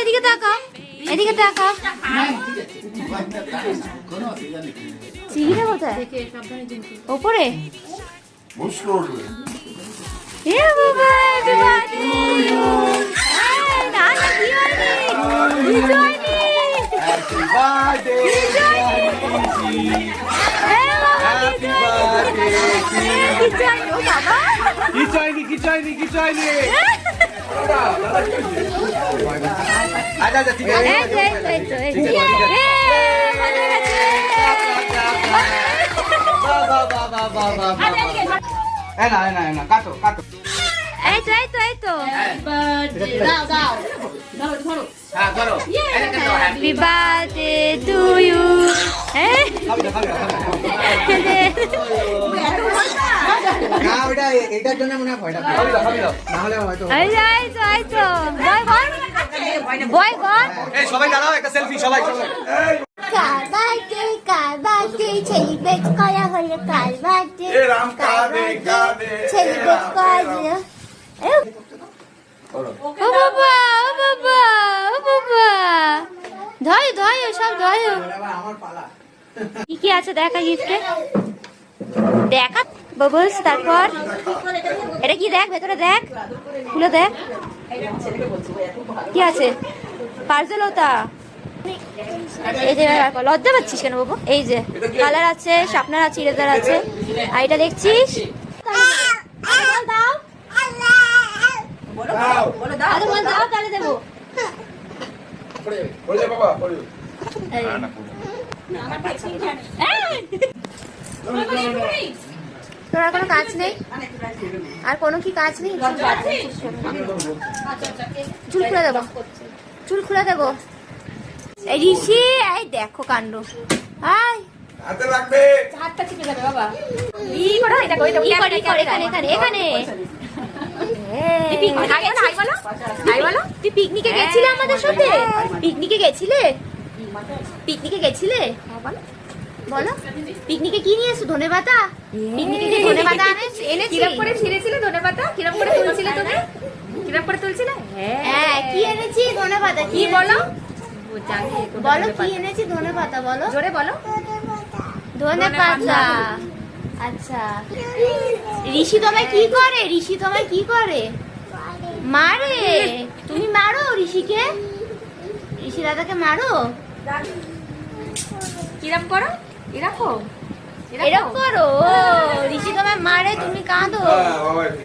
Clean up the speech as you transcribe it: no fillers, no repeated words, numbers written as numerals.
এদিকে তাকাও, এদিকে তাকাও। চিড়িটা কোথায়? ওপরে? এ বাবা, happy birthday! না না, কি হয়নি? কিছু হয়নি। Happy birthday, এ বাবা, কিছু হয়নি। কিছু হয়নি, ও বাবা। কিছু হয়নি। আচ্ছা ঠিক আছে। এই তো, এই তো, এই তো, এই তো। এ, মজা গেছে। না কাটো এই তো, এই তো, এই তো। হ্যাঁ করো Happy birthday to you. না ওটা এটার জন্য মনে হয় ভয়টা না হলে হয়তো বয় বল। এই সবাই দাঁড়াও একটা সেলফি সবাই কার বার্থডে সেলিব্রেট করা হলো, কার বার্থডে সেলিব্রেট করা হলো। ও বাবা, ও বাবা, ও বাবা, ধয় সব ধয়। আমার পালা কি কি আছে দেখা গিফটে, দেখা বাবলস। তারপর এটা কি, দেখ ভেতরে, দেখ খুলে দেখ কি আছে। পার্সেল ওটা, এই যে লজ্জা পাচ্ছিস কেন বাবু? এই যে কালার আছে, শার্পনার আছে, ইরেজার আছে। আর এটা দেখছিস, দাও দাও, তাহলে দেবো। তোর আর কোনো কাজ নেই? আর কোনো কি কাজ নেই? চুল খুলে দেবো, চুল খুলে দেবো। এই ঋষি, এই দেখো কাণ্ড। আয় হাতে রাখবে হাতটা চিপে যাবে বাবা। এখানে তুই পিকনিকে গেছিলে আমাদের সাথে? পিকনিকে গেছিলে? বলো, পিকনিকে কি নিয়ে এসো? ধনেপাতা? পিকনিকে কি ধনেপাতা এনেছি? কিরম করে ছিঁড়েছিলে ধনেপাতা? কিরম করে তুলছিলে তুমি? কিরম করে তুলছিলে? হ্যাঁ, কি এনেছি? ধনেপাতা। কি বলো? বলো কি এনেছি? ধনেপাতা বলো, জোরে বলো। ধনেপাতা। আচ্ছা, ঋষি তোমায় কি করে? ঋষি তোমায় কি করে? মারে। তুমি মারো ঋষিকে? ঋষি দাদাকে মারো? কিরম করো? এরকম এরকম করো? ঋষি তোমায় মারে, তুমি কাঁদো?